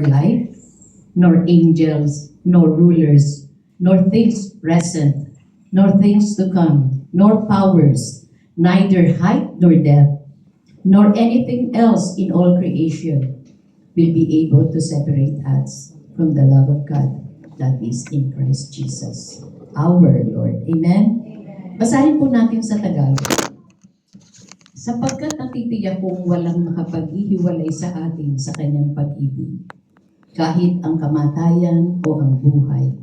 life, nor angels, nor rulers, nor things present, nor things to come, nor powers, neither height nor depth, nor anything else in all creation will be able to separate us from the love of God that is in Christ Jesus, our Lord. Amen? Basahin po natin sa Tagalog. Sapagkat natitiyak kong walang makapaghihiwalay sa atin sa kanyang pag-ibig, kahit ang kamatayan o ang buhay,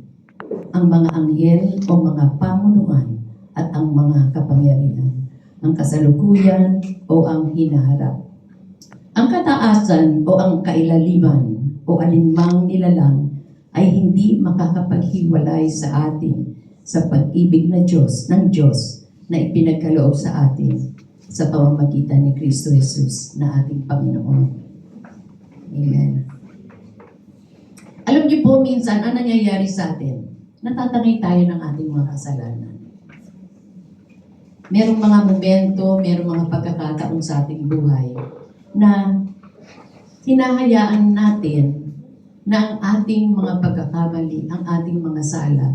ang mga anghel o mga pamunuan at ang mga kapangyarihan, ang kasalukuyan o ang hinaharap, ang kataasan o ang kailaliman o alinmang nilalang ay hindi makakapaghiwalay sa atin sa pag-ibig ng Diyos na ipinagkaloob sa atin sa pamamagitan ni Kristo Jesus na ating Panginoon. Amen. Alam niyo po, minsan, ang nangyayari sa atin, natatangay tayo ng ating mga kasalanan. Merong mga momento, merong mga pagkakataon sa ating buhay na hinahayaan natin na ang ating mga pagkakamali, ang ating mga sala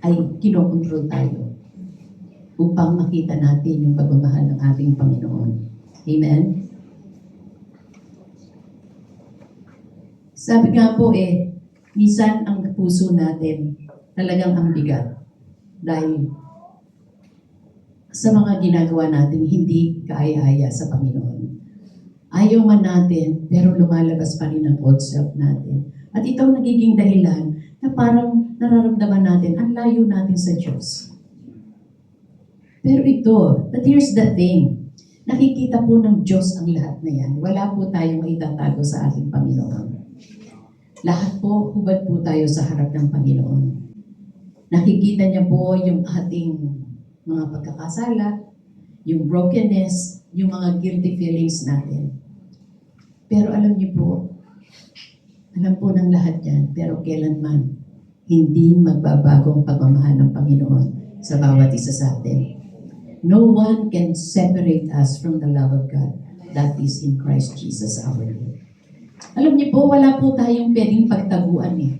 ay kinokontrol tayo upang makita natin yung pagmamahal ng ating Panginoon. Amen? Sabi nga po minsan ang puso natin talagang ang bigat dahil sa mga ginagawa natin hindi kaaya-aya sa Panginoon. Ayaw man natin, pero lumalabas pa rin ang old self natin. At ito ang nagiging dahilan na parang nararamdaman natin, ang layo natin sa Diyos. Pero but here's the thing, nakikita po ng Diyos ang lahat na yan. Wala po tayong maitatago sa ating Panginoon. Lahat po, hubad po tayo sa harap ng Panginoon. Nakikita niya po yung ating mga pagkakasala, yung brokenness, yung mga guilty feelings natin. Pero alam niyo po, alam po ng lahat yan, pero kailanman hindi magbabago ang pagmamahal ng Panginoon sa bawat isa sa atin. No one can separate us from the love of God that is in Christ Jesus our Lord. Alam niyo po, wala po tayong pwedeng pagtaguan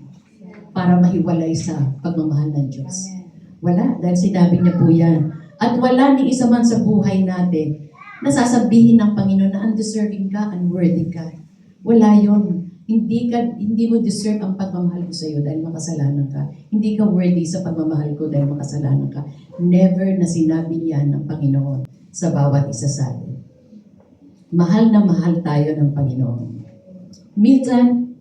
para mahiwalay sa pagmamahal ng Diyos. Wala, dahil sinabi niya po yan. At wala ni isa man sa buhay natin na sasabihin ng Panginoon na undeserving ka, unworthy ka. Wala yon. Hindi mo deserve ang pagmamahal ko sa iyo dahil makasalanan ka. Hindi ka worthy sa pagmamahal ko dahil makasalanan ka. Never na sinabi yan ng Panginoon sa bawat isa sa atin. Mahal na mahal tayo ng Panginoon. Minsan,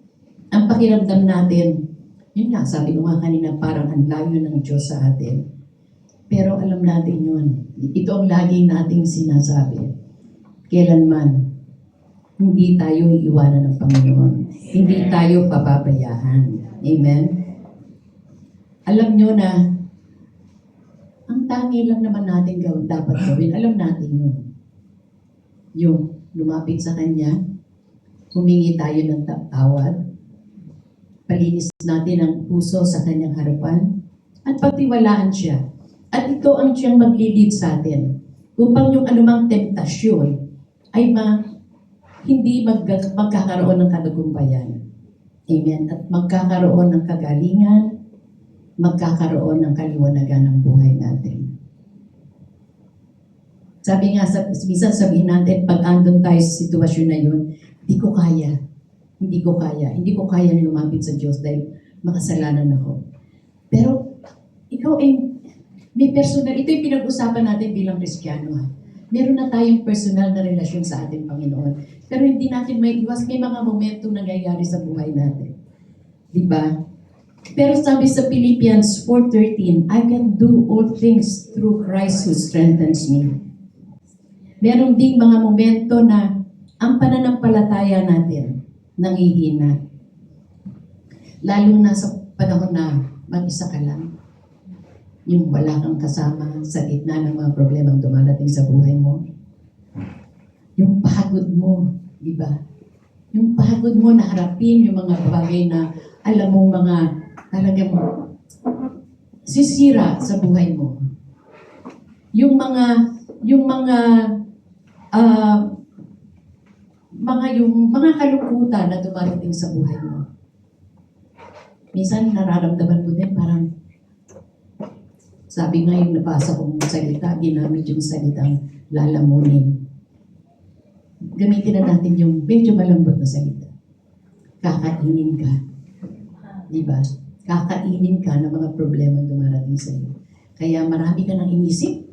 ang pakiramdam natin, yun nga, sabi ko nga kanina, parang ang layo ng Diyos sa atin. Pero alam natin yun. Ito ang laging nating sinasabi. Kailanman, hindi tayo iiwanan ng Panginoon. Hindi tayo pababayaan. Amen? Alam nyo na, ang tangi lang naman natin dapat gawin. Alam natin yun. Yung lumapit sa Kanya, humingi tayo ng tawad, palinis natin ang puso sa Kanyang harapan, at pagtiwalaan siya. At ito ang siyang maglilid sa atin upang yung anumang temptasyon ay hindi magkakaroon ng katagumpayan. Amen. At magkakaroon ng kagalingan, magkakaroon ng kaliwanagan ng buhay natin. Sabi nga, minsan sabihin natin, pag andun tayo sa sitwasyon na yun, hindi ko kaya lumapit sa Diyos dahil makasalanan ako. Pero, ikaw may personal, ito yung pinag-usapan natin bilang Kristiyano. Meron na tayong personal na relasyon sa ating Panginoon. Pero hindi natin may iwas, may mga momento nangyayari sa buhay natin. Diba? Pero sabi sa Philippians 4:13, I can do all things through Christ who strengthens me. Meron ding mga momento na ang pananampalataya natin nangihina. Lalo na sa panahon na mag-isa ka lang. Yung wala kang kasama sa gitna ng mga problemang dumadating sa buhay mo. Yung pagod mo, di ba? Yung pagod mo na harapin yung mga bagay na alam mong mga talagang sisira sa buhay mo. Yung mga yung mga kalungkutan na dumarating sa buhay mo. Minsan nararamdaman mo din parang, sabi nga yung nabasa kong salita, ginamit yung salitang lalamunin. Gamitin na natin yung medyo malambot na salita. Kakainin ka. Di ba? Kakainin ka ng mga problema dumarating sa iyo. Kaya marami ka nang inisip.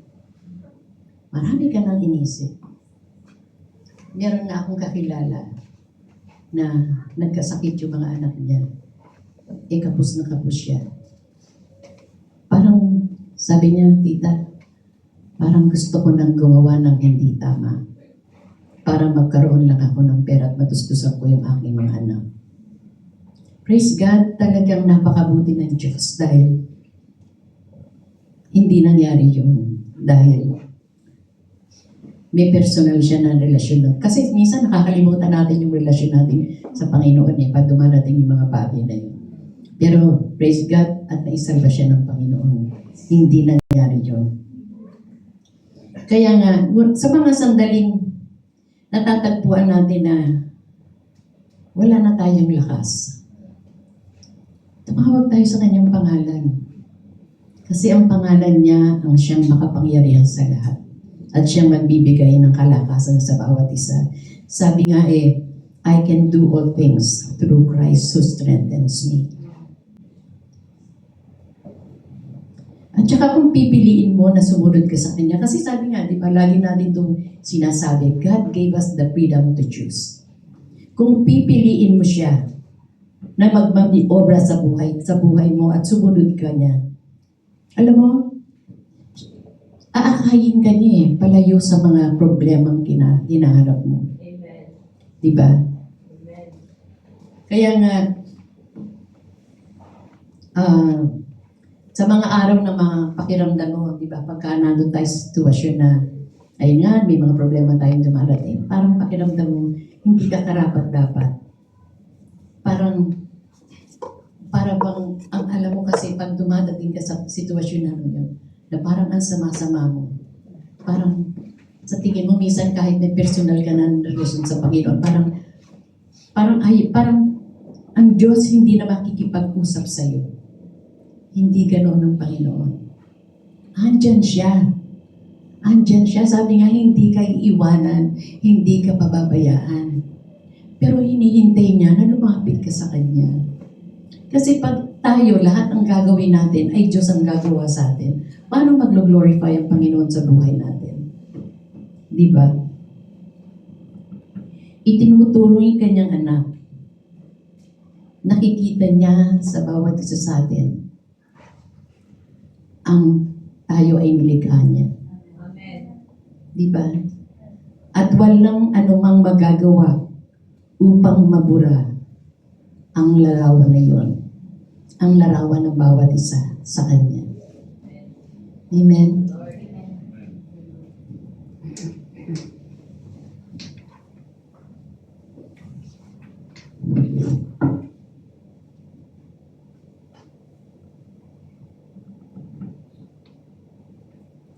Marami ka nang inisip. Meron nga akong kakilala na nagkasakit yung mga anak niya. Kapos na kapos siya. Parang sabi niya, tita, parang gusto ko nang gumawa ng hindi tama para magkaroon lang ako ng pera at matustusan ko yung aking mga anak. Praise God, talagang napakabuti ng Diyos dahil hindi nangyari yung dahil may personal siya na relasyon. Kasi minsan nakakalimutan natin yung relasyon natin sa Panginoon pag dumarating yung mga bagay na yun. Pero praise God at naisalba siya ng Panginoon. Hindi nangyari yun. Kaya nga, sa mga sandaling natatagpuan natin na wala na tayong lakas, tumawag tayo sa kanyang pangalan. Kasi ang pangalan niya ang siyang makapangyarihan sa lahat. At siyang magbibigay ng kalakasan sa bawat isa. Sabi nga I can do all things through Christ who strengthens me. At saka kung pipiliin mo na sumunod ka sa Kanya, kasi sabi nga, di ba, lagi natin itong sinasabi, God gave us the freedom to choose. Kung pipiliin mo siya na magmamobra sa buhay mo at sumunod ka niya, alam mo, aakayin ka niya palayo sa mga problemang hinaharap mo. Amen. Di ba? Amen. Kaya nga, sa mga araw na mga pakiramdam mo, di ba, pagka nandun tayo sa sitwasyon na, ayun nga, may mga problema tayong dumarating, parang pakiramdam mo, hindi ka karapat-dapat. Para bang, ang alam mo kasi, pag dumadating ka sa sitwasyon na yun, na parang ang sama-sama mo. Parang, sa tingin mo, minsan kahit may personal ka na relasyon sa Panginoon, parang ang Diyos hindi na makikipag-usap sa'yo. Hindi ganoon ng Panginoon. Andyan siya. Andyan siya. Sabi nga, hindi ka iiwanan, hindi ka pababayaan. Pero hinihintay niya na lumapit ka sa Kanya. Kasi pag tayo, lahat ang gagawin natin ay Diyos ang gagawa sa atin. Paano mag-glorify ang Panginoon sa buhay natin? Di ba? Itinuturo yung Kanyang anak. Nakikita niya sa bawat isa sa atin ang tayo ay nilikha niya. Amen. Di ba? At walang anumang magagawa upang mabura ang larawan na yon. Ang larawan ng bawat isa sa Kanya. Amen? Lord, amen.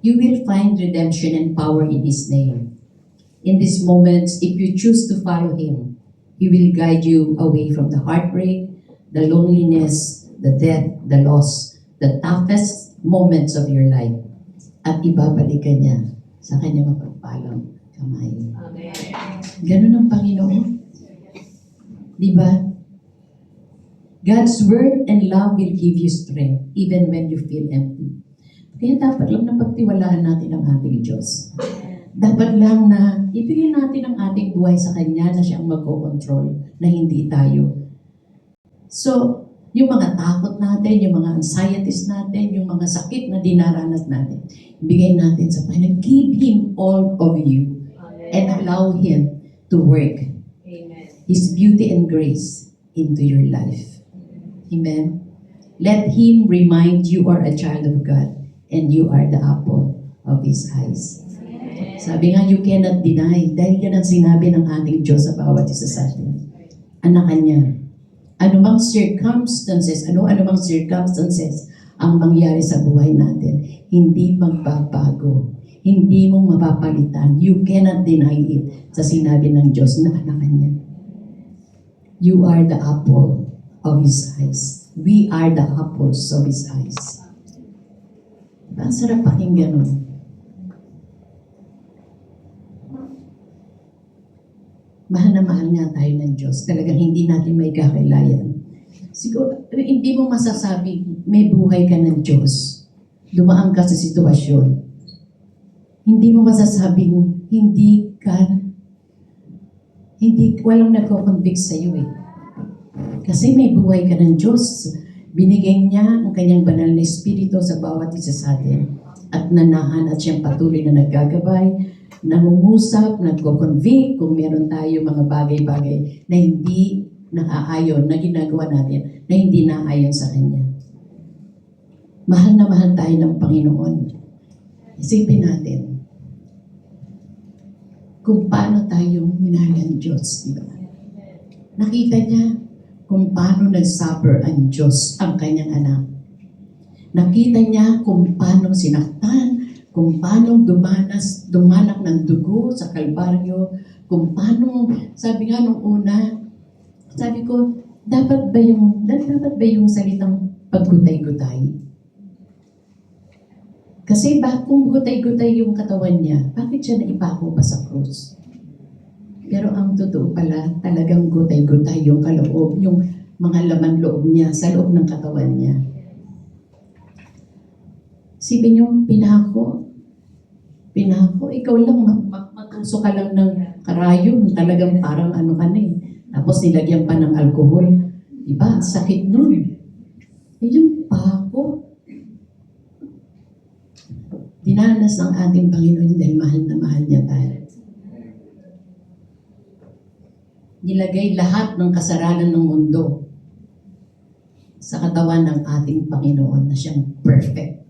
You will find redemption and power in His name. In these moments, if you choose to follow Him, He will guide you away from the heartbreak, the loneliness, the death, the loss, the toughest moments of your life. At ibabalik ka niya sa kanyang mapagpalang kamay. Amen. Ganun ang Panginoon. Di ba? God's word and love will give you strength even when you feel empty. Kaya dapat lang na pagtiwalaan natin ang ating Diyos. Dapat lang na ibigay natin ang ating buhay sa Kanya na siyang magkocontrol, na hindi tayo. So, yung mga takot natin, yung mga anxieties natin, yung mga sakit na dinaranas natin, ibigay natin sa Panginoon. Give Him all of you and allow Him to work Amen. His beauty and grace into your life. Amen? Let Him remind you are a child of God and you are the apple of His eyes. Sabi nga, you cannot deny. Dahil yan ang sinabi ng ating Diyos sa bawat isa sa atin. Anak niya. Anumang circumstances ang mangyari sa buhay natin, hindi magbabago. Hindi mo mapapalitan. You cannot deny it sa sinabi ng Diyos na anak niya. You are the apple of His eyes. We are the apples of His eyes. Ang sarap pakinggan nun. Mahal na mahal nga tayo ng Diyos. Talagang hindi natin may kakailayan. Siguro, hindi mo masasabi, may buhay ka ng Diyos. Dumaan ka sa sitwasyon. Hindi mo masasabing, walang nagko-convict sa iyo eh. Kasi may buhay ka ng Diyos. Binigay niya ang kanyang banal na espiritu sa bawat isa sa atin. At nanahan at siyang patuloy na naggagabay, nangungusap, nagko-convict kung meron tayo mga bagay-bagay na hindi naaayon, na ginagawa natin, na hindi naayon sa Kanya. Mahal na mahal tayo ng Panginoon. Isipin natin kung paano tayo minahal ng Diyos. Diba? Nakita niya kung paano nag-suffer ang Diyos, ang kanyang anak. Nakita niya kung paano sinaktan, kung paano dumanak ng dugo sa Kalbaryo, kung paano, sabi nga nung una, sabi ko, dapat ba yung salitang paggutay-gutay? Kasi kung gutay-gutay yung katawan niya, bakit siya naipako pa sa krus? Pero ang totoo pala, talagang gutay-gutay yung kaloob, yung mga laman loob niya sa loob ng katawan niya. Sipin niyo, pinako, ikaw lang, matuso ka lang ng karayom, talagang parang ano ka na eh. Tapos nilagyan pa ng alcohol. Diba? Sakit nun. Yung pako. Dinanas ng ating Panginoon dahil mahal na mahal niya tayo. Nilagay lahat ng kasalanan ng mundo sa katawan ng ating Panginoon na siyang perfect.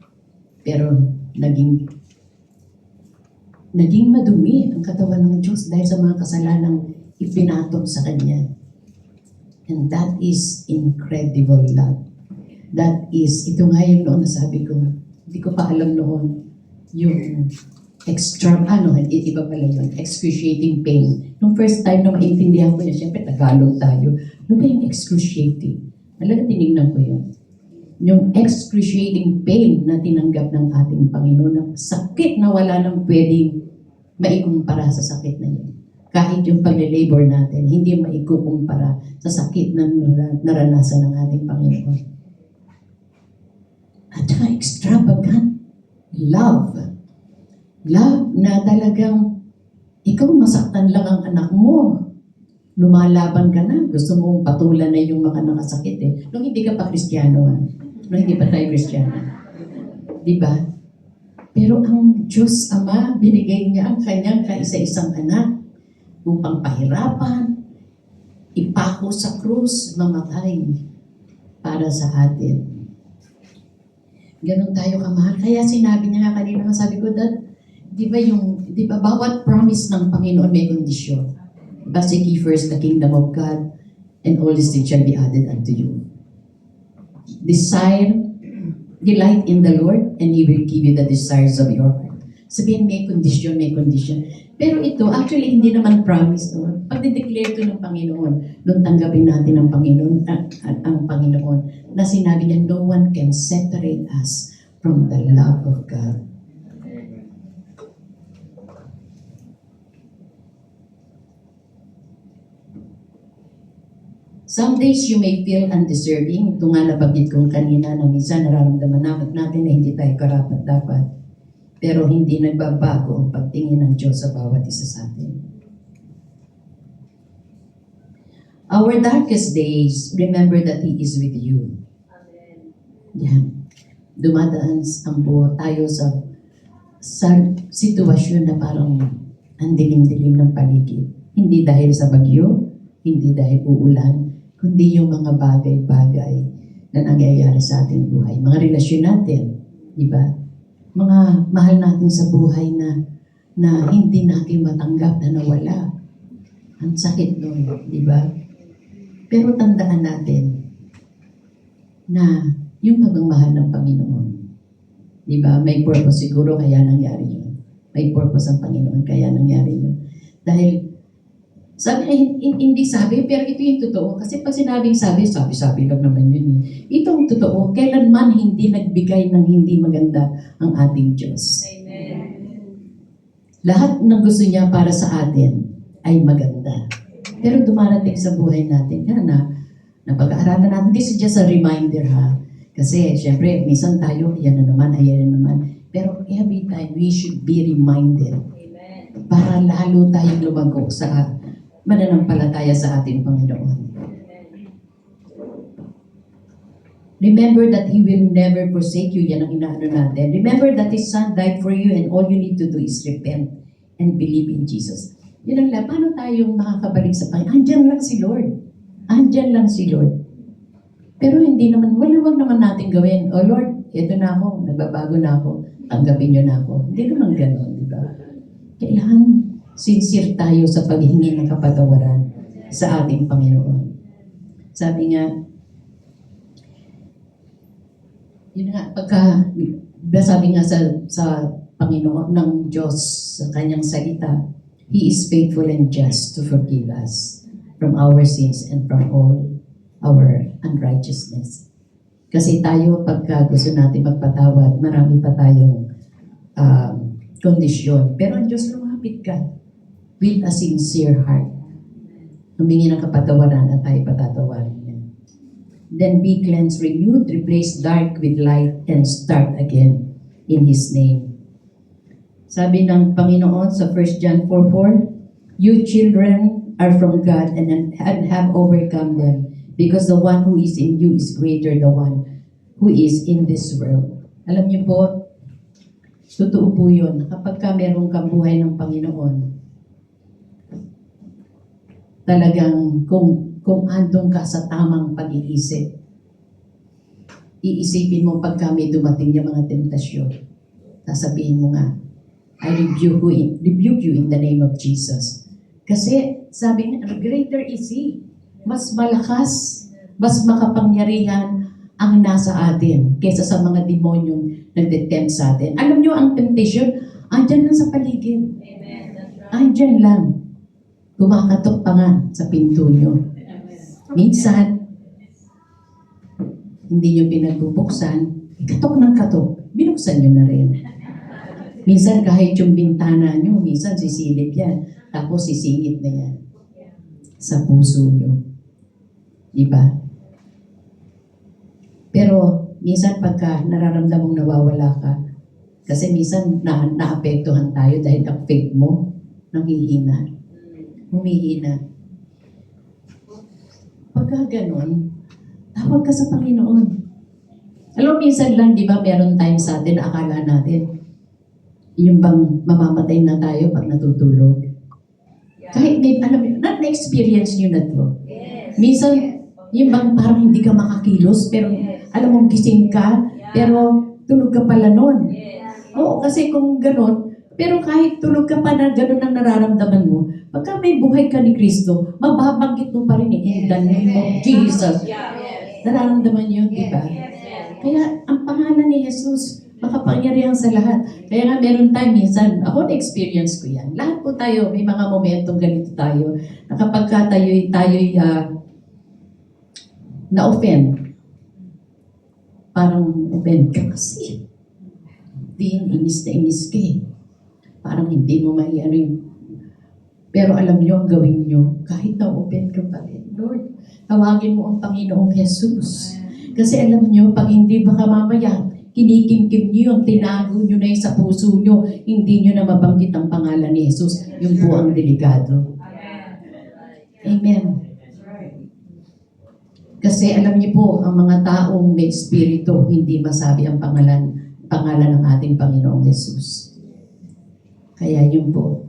Pero naging madumi ang katawan ng Diyos dahil sa mga kasalanang ipinatong sa Kanya. And that is incredible love. That is, ito nga yung noon na sabi ko, hindi ko pa alam noon, yung iba pala yun, excruciating pain. Nung first time na maintindihan ko niya, siyempre Tagalog tayo, ano ba yung excruciating? Talaga tinignan ko yun. Yung excruciating pain na tinanggap ng ating Panginoon, na sakit na wala nang pwedeng maikumpara sa sakit na yun. Kahit yung pag-labor natin, hindi maikukumpara sa sakit na naranasan ng ating Panginoon. At saka extravagant love. Love na talagang ikaw masaktan lang ang anak mo. Lumalaban ka na. Gusto mong patulan na yung mga nakasakit eh. Nung hindi ka pa Kristiyano Nung hindi pa tayo Kristiyano. Diba? Pero ang Diyos Ama, binigay niya ang kanyang kaisa-isang anak upang pahirapan, ipako sa krus, mamatay para sa atin. Ganon tayo kamahal. Kaya sinabi niya nga kanina, sabi ko, Dad, di ba bawat promise ng Panginoon may kondisyon. Diba, seek ye first the kingdom of God, and all these things shall be added unto you. Delight in the Lord, and He will give you the desires of your heart. Sabihin, may kondisyon. Pero ito, actually, hindi naman promise. No? Pag-declare ito ng Panginoon, nung tanggapin natin ang Panginoon, ang Panginoon, na sinabi niya, no one can separate us from the love of God. Some days you may feel undeserving. Ito nga nabanggit kong kanina na minsan nararamdaman natin na hindi tayo karapat-dapat. Pero hindi nagbabago ang pagtingin ng Diyos sa bawat isa sa atin. Our darkest days, remember that He is with you. Amen. Yeah. Dumadaan ang buhay tayo sa sitwasyon na parang ang dilim-dilim ng paligid. Hindi dahil sa bagyo, hindi dahil uulan, kundi yung mga bagay-bagay na nangyayari sa ating buhay. Mga relasyon natin, di ba? Mga mahal natin sa buhay na hindi natin matanggap na nawala. Ang sakit nun, di ba? Pero tandaan natin na yung pagmamahal ng Panginoon, di ba? May purpose siguro kaya nangyari yun. May purpose ang Panginoon, kaya nangyari yun. Dahil, sabi, hindi sabi, pero ito yung totoo. Kasi pag sinabing sabi lang naman yun eh. Ito ang totoo, kailanman hindi nagbigay ng hindi maganda ang ating Diyos. Amen. Lahat ng gusto niya para sa atin ay maganda. Pero dumarating sa buhay natin, yan na pag-aaralan natin, this is just a reminder ha. Kasi, syempre, minsan tayo, yan na naman, ayan na naman. Pero every time, we should be reminded Amen. para lalo tayong lumago sa mananampalataya sa ating Panginoon. Remember that He will never forsake you. Yan ang inaano natin. Remember that His Son died for you and all you need to do is repent and believe in Jesus. Yun ang paano tayong makakabalik sa Panginoon? Andyan lang si Lord. Andyan lang si Lord. Pero hindi naman, wag naman natin gawin. Oh Lord, ito na ako, nagbabago na ako, tanggapin niyo na ako. Hindi naman gano'n, di ba? Kailangan sincere tayo sa paghingi ng kapatawaran sa ating Panginoon. Sabi nga, yun nga, sabi nga sa Panginoon ng Diyos, sa kanyang salita, He is faithful and just to forgive us from our sins and from all our unrighteousness. Kasi tayo, pagka gusto natin magpatawad, marami pa tayong kondisyon. Pero ang Diyos lumapit ka with a sincere heart. Humingi ng kapatawaran at tayo patatawarin niya. Then be cleansed, renewed, replace dark with light, and start again in His name. Sabi ng Panginoon sa 1 John 4:4, you children are from God and have overcome them, because the one who is in you is greater than the one who is in this world. Alam niyo po, totoo po yun. Kapag ka merong kabuhay ng Panginoon, talagang kung andong ka sa tamang pag-iisip, iisipin mo pagka may dumating yung mga tentasyon. Sasabihin mo nga, I rebuke you in the name of Jesus. Kasi sabi niya, greater is He. Mas malakas, mas makapangyarihan ang nasa atin kaysa sa mga demonyong nagdetempt sa atin. Alam niyo, ang temptation, andyan lang sa paligid. Amen. That's right. Andyan lang. Kumakatok pa nga sa pinto niyo. Minsan, hindi niyo pinagbubuksan, katok ng katok, binuksan niyo na rin. Minsan kahit yung bintana niyo, minsan sisilip yan, tapos sisingit na yan sa puso niyo. Diba? Pero minsan pagka nararamdamang nawawala ka, kasi minsan naapektuhan tayo dahil ang faith mo nanghihina. Humihina. Pagka ganon, tawag ka sa Panginoon. Alam, minsan lang, di ba, meron time sa atin na akala natin, yung bang mamamatay na tayo pag natutulog. Kahit may, alam mo, na-experience nyo na to. Yes. Minsan, yung bang parang hindi ka makakilos, pero alam mo, gising ka, pero tulog ka pala nun. Yes. Oo, kasi kung ganon, pero kahit tulog ka pa na ganon ang nararamdaman mo, pagka may buhay ka ni Kristo, mababanggit mo pa rin in the name of Jesus. Yeah. Yes. Nararamdaman yun, di ba? Yes. Kaya ang pangalan ni Jesus, makapangyarihan sa lahat. Kaya nga meron time minsan, ako na-experience ko yan. Lahat po tayo, may mga momentong ganito tayo, na kapag ka tayo'y na-offend, parang offend ka kasi. Inis na inis ka eh. Parang hindi mo maiano yung... Pero alam niyo ang gawin niyo, kahit na-offend ka pa rin, Lord, tawagin mo ang Panginoong Jesus. Kasi alam niyo, pag hindi baka mamaya, kinikimkim niyo yung tinago niyo na yung sa puso niyo, hindi niyo na mabanggit ang pangalan ni Jesus. Yung po ang delikado. Amen. Kasi alam niyo po, ang mga taong may espiritu, hindi masabi ang pangalan ng ating Panginoong Jesus. Kaya yun po.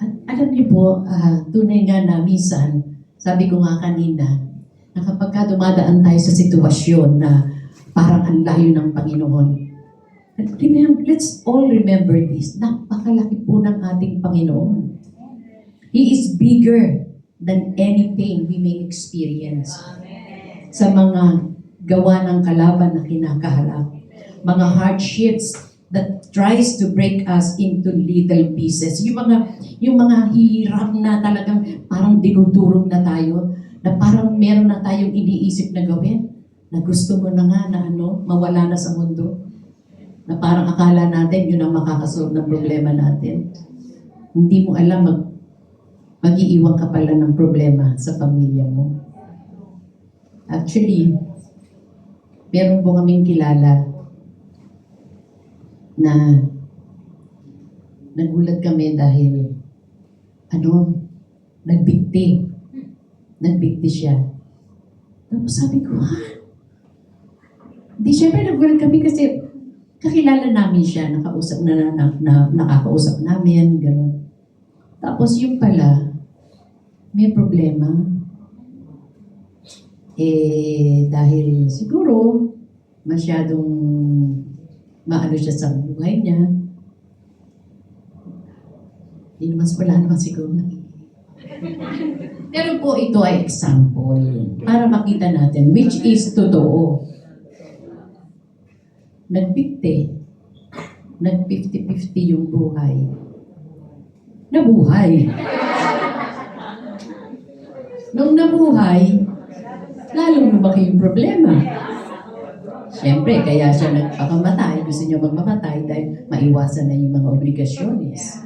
At alam niyo po, tunay nga na minsan, sabi ko nga kanina, na kapag ka dumadaan tayo sa sitwasyon na parang ang layo ng Panginoon, let's all remember this. Napakalaki po ng ating Panginoon. He is bigger than any pain we may experience. Amen. Sa mga gawa ng kalaban na kinakaharap. Mga hardships that tries to break us into little pieces. Yung mga hirap na talagang parang dinudurog na tayo, na parang meron na tayong iniisip na gawin, na gusto mo na nga na mawala na sa mundo. Na parang akala natin yun ang makakasolve ng problema natin. Hindi mo alam mag-iiwan ka pala ng problema sa pamilya mo. Actually, meron po kaming kilala na nagulat kami dahil nagbigti. Nagbigti siya. Tapos sabi ko, Di syempre nagulat kami kasi kakilala namin siya, nakakausap namin, gano'n. Tapos yung pala, may problema. Dahil siguro, masyadong maano siya sa buhay niya. Hindi naman wala naman siguro Pero po ito ay example para makita natin which is totoo. Nag-50-50 yung buhay. Nabuhay. Nung nabuhay, lalong lumaki yung problema. Siyempre, kaya siya nagpakamatay, gusto niya magmamatay dahil maiwasan na yung mga obligasyones.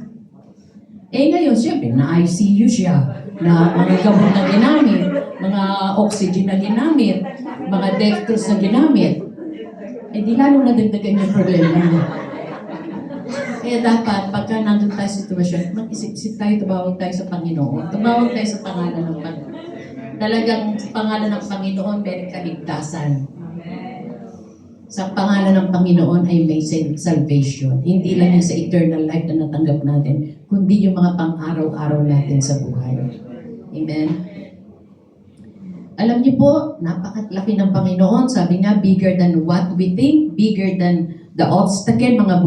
Ngayon, siyempre, na-ICU siya, na mga gamot na ginamit, mga oxygen na ginamit, mga dextrose na ginamit. Di lalo nadagdagan yung problema niya. Kaya dapat, pagka nandun tayo sa sitwasyon, mag-isip-isip tayo, tumawag tayo sa Panginoon. Tumawag tayo sa pangalan ng Panginoon. Talagang sa pangalan ng Panginoon, may kaligtasan. Sa pangalan ng Panginoon ay may salvation. Hindi lang yung sa eternal life na natanggap natin, kundi yung mga pang-araw-araw natin sa buhay. Amen? Alam niyo po, napakalaki ng Panginoon. Sabi nga, bigger than what we think, bigger than the obstacle, mga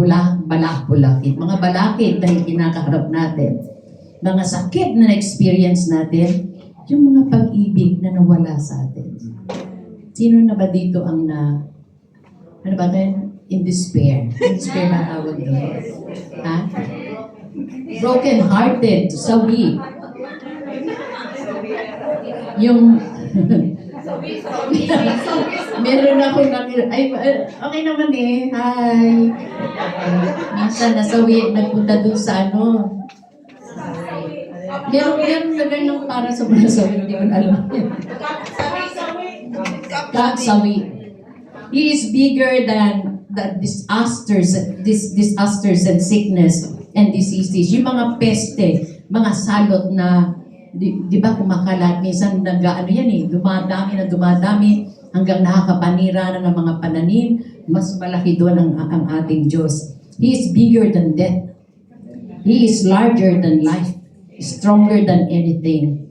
balakid. Mga balakid na kinakaharap natin. Mga sakit na na-experience natin, yung mga pag-ibig na nawala sa atin. Sino na ba dito ang in despair? In despair na tawag doon. Ha? Broken-hearted, sawi. Yung meron ako okay naman hi. Minsan nasawi, nagpunta dun sa meron na ganun para sa mga sawi, hindi ko alam. Sawi. He is bigger than the disasters and sickness and diseases. Yung mga peste, mga salot na di ba kumakalat, minsan dumadami hanggang nakakapanira na ng mga pananim, mas malaki doon ang ating Diyos. He is bigger than death. He is larger than life, stronger than anything.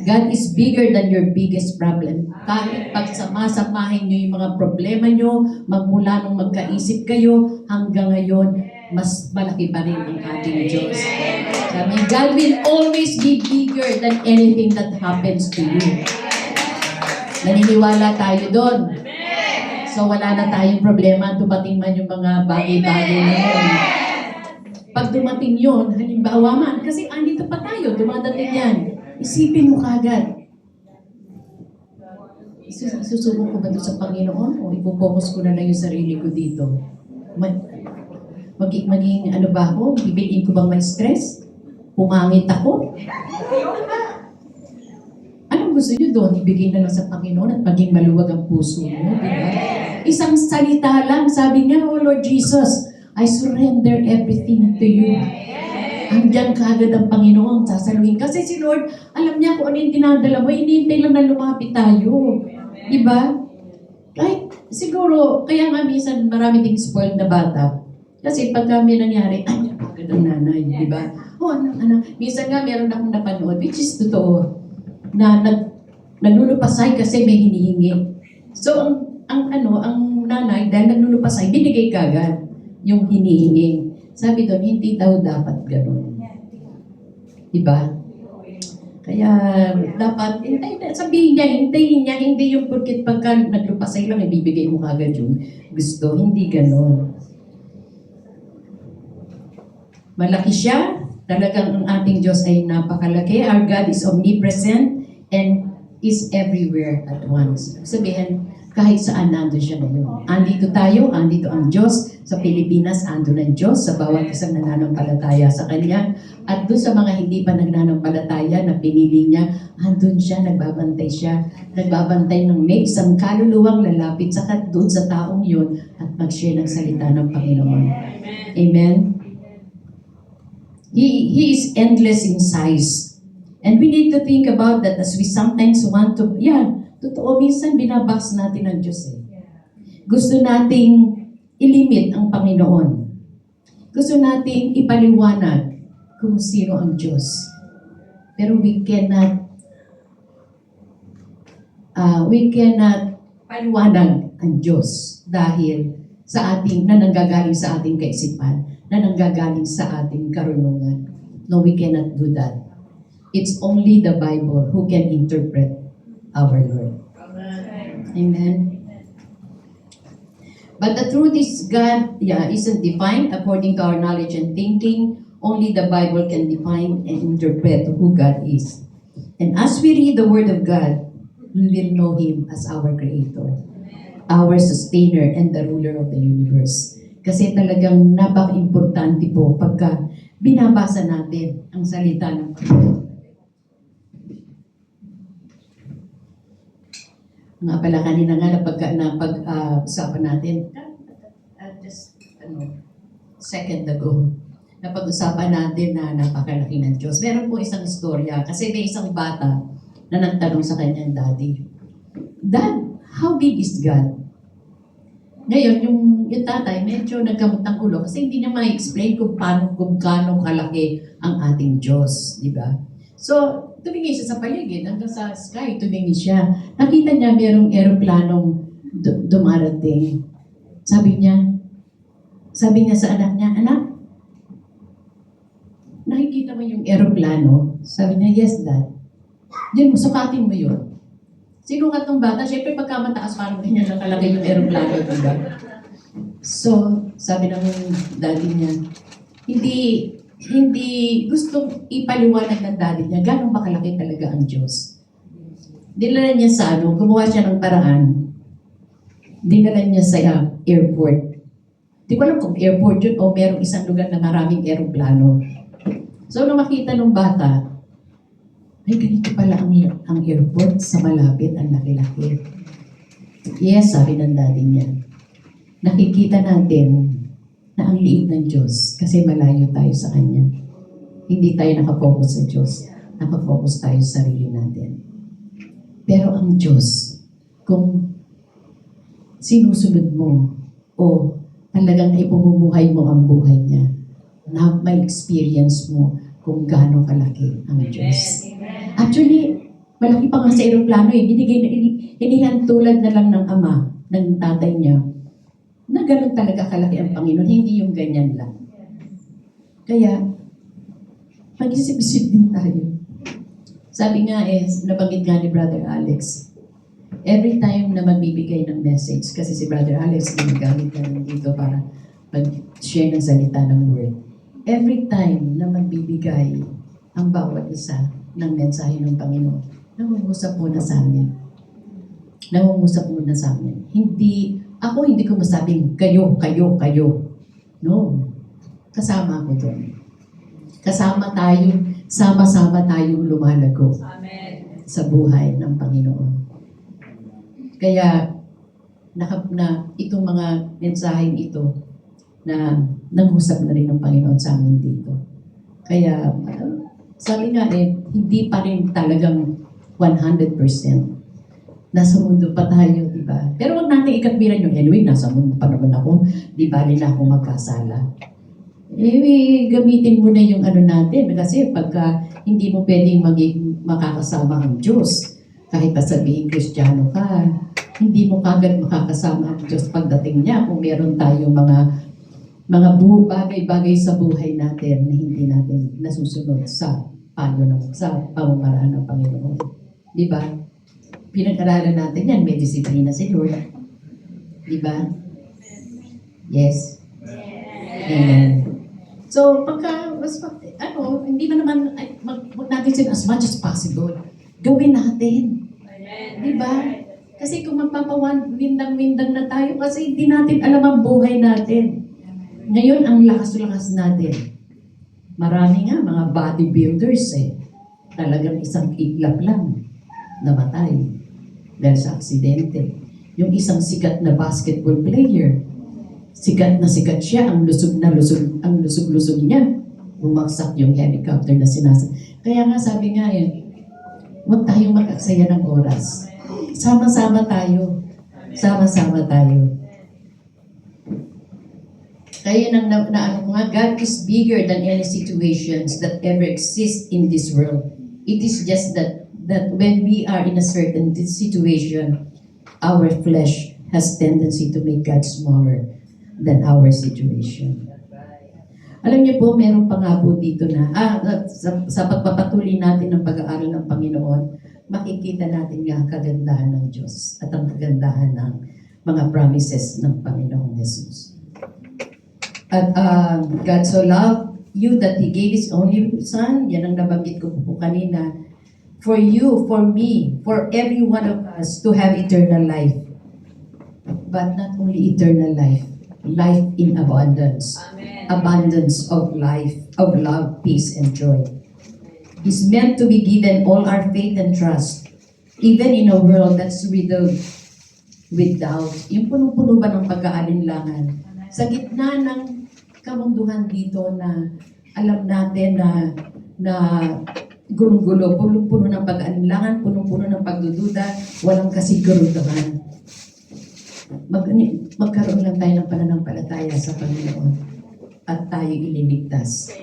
God is bigger than your biggest problem. Kahit pagsama-samahin nyo yung mga problema nyo, magmula nung magkaisip kayo, hanggang ngayon, mas malaki pa rin ang ating Diyos. Sabi, God will always be bigger than anything that happens to you. Naniniwala tayo doon. So wala na tayong problema, dumating man yung mga bagay-bagay na yun. Pag dumating yun, halimbawa man, kasi andito pa tayo, dumadating yan. Isipin mo kagad. Isusubok ko ba ito sa Panginoon o ipopokus ko na lang yung sarili ko dito? Maging ba ako? Bibiliin ko bang may stress? Pumangit ako? Anong gusto nyo doon? Ibigay na lang sa Panginoon at maging maluwag ang puso mo, di ba? Isang salita lang, sabi niya, Oh Lord Jesus, I surrender everything to you. Andiyan kagad ang Panginoon, sasaluhin. Kasi si Lord, alam niya kung ano yung dinadala mo, hinihintay lang na lumapit tayo. Diba? Kahit siguro, kaya nga minsan marami ding spoiled na bata. Kasi pagka may nangyari, ay, kagad ang nanay, diba? Anak. Minsan nga meron akong napanood, which is totoo, na naglulupasay kasi may hinihingi. So, ang nanay, dahil naglulupasay, binigay kagad yung hinihingi. Sabi doon, hindi daw dapat gano'n. Diba? Kaya dapat, sabihin niya, hintayin niya, hindi yung porkit pagka naglupasay lang, ibibigay mo kagad yung gusto. Hindi gano'n. Malaki siya. Talagang ang ating Diyos ay napakalaki. Our God is omnipresent and is everywhere at once. Sabihin, kahit saan nandun siya ngayon. Andito tayo, andito ang Diyos. Sa Pilipinas, andun ang Diyos sa bawat isang nananampalataya sa Kanya. At doon sa mga hindi pa nagnanampalataya na pinili niya, andun siya, nagbabantay siya. Nagbabantay ng may isang kaluluwang lalapit sa doon sa taong yun at mag-share ng salita ng Panginoon. Amen? He is endless in size. And we need to think about that as we sometimes want to, totoo, minsan binabox natin ang Diyos eh. Gusto nating ilimit ang Panginoon. Gusto nating ipaliwanag kung sino ang Diyos. Pero we cannot paliwanag ang Diyos dahil sa ating, na nanggagaling sa ating kaisipan, na nanggagaling sa ating karunungan. No, we cannot do that. It's only the Bible who can interpret our Lord. Amen. But the truth is God, isn't defined according to our knowledge and thinking. Only the Bible can define and interpret who God is. And as we read the Word of God, we will know Him as our Creator, our Sustainer, and the Ruler of the universe. Kasi talagang napaka-importante po pagka binabasa natin ang salita ng Panginoon. Nga pala kanina nga napag-usapan natin, second ago, napag-usapan natin na napakalaki ng Diyos. Meron po isang istorya, kasi may isang bata na nagtanong sa kanyang daddy, Dad, how big is God? Ngayon, yung tatay medyo nagkamot ng ulo kasi hindi niya ma-explain kung gaano kalaki ang ating Diyos, di ba? So, tumingin siya sa paligid, hanggang sa sky, tumingin siya. Nakita niya mayroong eroplanong dumarating. Sabi niya sa anak niya, Anak, nakikita mo yung eroplano? Sabi niya, Yes, Dad. Diyan mo, sukatin mo yun. Sinukat ng bata, syempre pagka mataas, parang ganyan lang kalaki yung eroplano, diba? So, sabi ng daddy niya, hindi gustong ipaliwanag ng daddy niya gano'ng ba kalaki talaga ang Diyos. Dinala niya sa gumawa siya ng paraan. Dinala niya sa airport. Di ko alam kung airport yun o merong isang lugar na maraming eroplano. So, nung makita ng bata, ay, ganito pala ang airport sa malapit, ang laki-laki. Yes, sabi ng daddy niya. Nakikita natin na ang liit ng Diyos kasi malayo tayo sa Kanya. Hindi tayo nakafocus sa Diyos. Nakafocus tayo sa sarili natin. Pero ang Diyos, kung sinusunod mo o talagang ipumumuhay mo ang buhay niya, na may experience mo kung gaano kalaki ang Diyos. Actually, malaki pa nga sa aeroplano eh. Hinihantulad na lang ng ama, ng tatay niya, na gano'n talaga kalaki ang Panginoon, hindi yung ganyan lang. Kaya, mag-isip-isip din tayo. Sabi nga nabanggit nga ni Brother Alex, every time na magbibigay ng message, kasi si Brother Alex ginagamit na dito para mag-share ng salita ng word. Every time na magbibigay ang bawat isa ng mensahe ng Panginoon, nangungusap muna sa amin. Nangungusap muna sa amin. Hindi ko masabing kayo. No. Kasama ako doon. Kasama tayo, sama-sama tayong lumalago. Amen. Sa buhay ng Panginoon. Kaya, itong mga mensaheng ito, na nangusap na rin ng Panginoon sa amin dito. Kaya, sabi nga hindi pa rin talagang 100%. Nasa mundo pa tayo, di ba? Pero wag natin ikatbiran yung, anyway, nasa mundo pa naman ako, di ba rin ako magkasala. Gamitin mo na yung natin, kasi pagka hindi mo pwedeng makakasama ang Diyos, kahit pa sabihin Kristiyano ka, hindi mo kagad makakasama ang Diyos pagdating niya kung meron tayong mga bagay-bagay sa buhay natin na hindi natin nasusunod sa pamamaraan ng Panginoon. Di ba? Pinag-aralan natin yan, may disiplina si Lord. Di ba? Yes? Amen. So, pagka hindi man naman, wag natin sin as much as possible. Gawin natin. Amen. Di ba? Kasi kung magpapawindang-windang na tayo, kasi hindi natin alam ang buhay natin. Ngayon, ang lakas-lakas natin. Marami nga, mga bodybuilders talagang isang iglap lang, namatay. Dahil sa aksidente. Yung isang sikat na basketball player, sikat na sikat siya, ang lusog niya. Bumagsak yung helicopter na Kaya nga sabi nga huwag tayong mag-aksaya ng oras. Sama-sama tayo. Sama-sama tayo. Kaya ano ko nga, God is bigger than any situations that ever exist in this world. It is just that when we are in a certain situation, our flesh has tendency to make God smaller than our situation. Alam niyo po, meron pa nga po dito na, sa pagpapatuloy natin ng pag-aaral ng Panginoon, makikita natin nga ang kagandahan ng Diyos at ang kagandahan ng mga promises ng Panginoong Jesus. At God so loved you that He gave His only Son, yan ang nabanggit ko po kanina, for you, for me, for every one of us to have eternal life. But not only eternal life, life in abundance. Amen. Abundance of life, of love, peace, and joy. Is meant to be given all our faith and trust, even in a world that's riddled with doubt. Yung punong-puno ba ng pag-aalinlangan? Sa gitna ng kamunduhan dito na alam natin na gulong-gulo, punong-puno ng pag-aalinlangan, punong-puno ng pagdududa, walang kasiguruhan. Magkaroon lang tayo ng pananampalataya sa Panginoon at tayo ililigtas.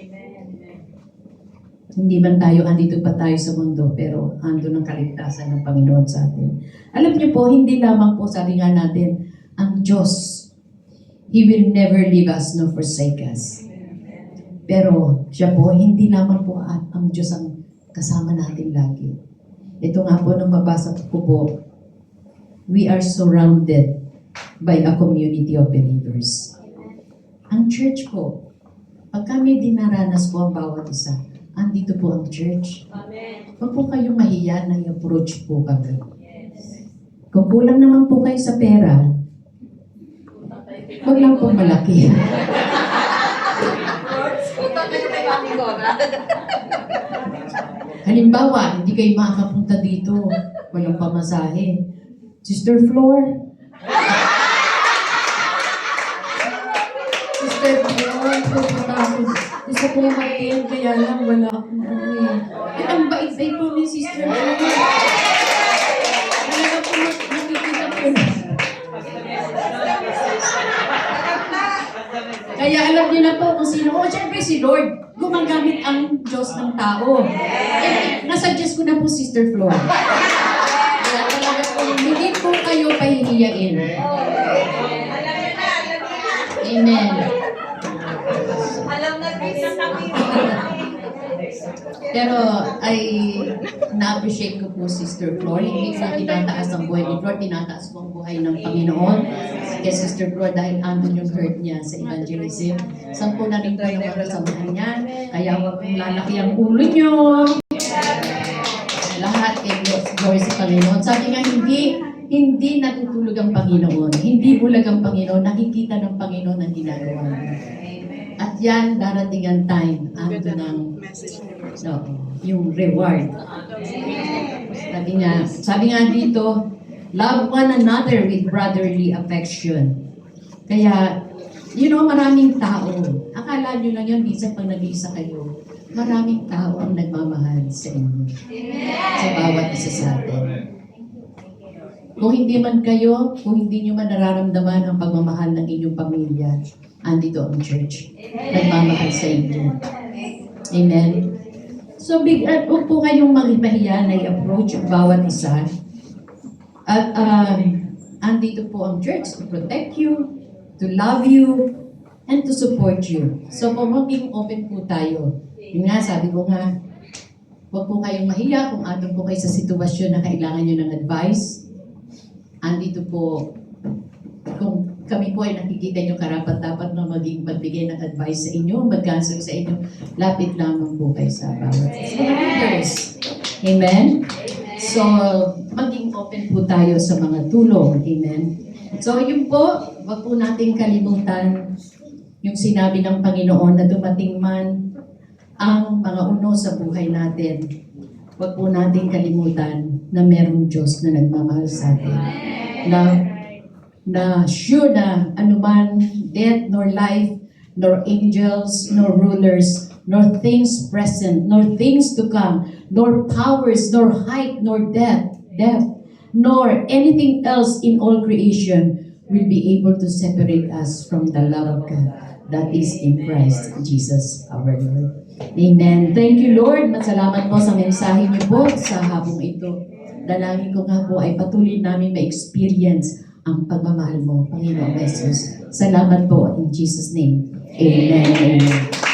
Hindi man tayo, andito pa tayo sa mundo, pero ando ng kaligtasan ng Panginoon sa atin. Alam niyo po, hindi lamang po, sabi nga natin, ang Diyos, He will never leave us nor forsake us. Pero siya po, hindi lamang po ang Diyos ang kasama natin lagi. Ito nga po, nung mabasa ko po, we are surrounded by a community of believers. Ang church po, pag kami dinaranas po ang bawat isa, andito po ang church. Amen. Huwag po kayong mahiya na i-approach po kami. Kung kulang naman po kayo sa pera, huwag lang pong malaki. Halimbawa, hindi kayo makakapunta dito, walang pamasahe. Sister Flor, Sister Flor, pupunta ako. Gusto ko mag-end, kaya lang wala akong ang bait-bait po ni Sister Flor. Talaga po nakikita ko na. Kaya alam niyo na po kung sino. Siyempre si Lord, gumagamit ang Diyos ng tao. Nasuggest ko na po Sister Flor. Kaya talaga po, hindi po kayo pahihiyain. Amen. Alam na kami. Pero na-appreciate ko po Sister Flor. Hindi ko tinataas ang buhay ni Flor, tinataas ko ang buhay ng Panginoon. Kay Sister Flor dahil andun yung hurt niya sa evangelism. Sampu na rin po yung mga kasamahan niya. Kaya huwag kong lalaki ang ulo niyo. Lahat kay glory sa Panginoon. Sabi nga, hindi natutulog ang Panginoon. Hindi bulag ang Panginoon. Nakikita ng Panginoon ang ginagawa niya. At yan, darating ang time. Ando ng yung reward. Sabi nga dito, love one another with brotherly affection. Kaya, maraming tao. Akala nyo lang yun, minsan pag nag-iisa kayo, maraming tao ang nagmamahal sa inyo. Sa bawat isa sa atin. Kung hindi man kayo, kung hindi nyo man nararamdaman ang pagmamahal ng inyong pamilya, andito ang church. Nagmamahal sa inyo. Amen. So, huwag po kayong mahiya na i-approach ang bawat isa. At andito po ang church to protect you, to love you, and to support you. So, kung maging open po tayo. Yun nga, sabi ko nga, huwag po kayong mahiya kung andun po kayo sa sitwasyon na kailangan nyo ng advice. Andito po, kung kami po ay nakikita nyo karapat-dapat na magbigay ng advice sa inyo, mag-counsel sa inyo, lapit lamang po kayo sa bawat isa. Mga leaders. Amen? So, maging open po tayo sa mga tulong. Amen? So, yun po, wag po natin kalimutan yung sinabi ng Panginoon na dumating man ang mga uno sa buhay natin. Wag po natin kalimutan na merong Diyos na nagmamahal sa atin. Na sure na anuman death nor life, nor angels, nor rulers, nor things present, nor things to come, nor powers, nor height, nor depth, nor anything else in all creation will be able to separate us from the love of God that is in Christ Jesus our Lord. Amen. Thank you, Lord. Masalamat po sa mensahe niyo po sa hapong ito. Dalangin ko nga po ay patuloy namin ma-experience ang pagmamahal mo, Panginoong Jesus. Salamat po in Jesus' name. Amen. Amen.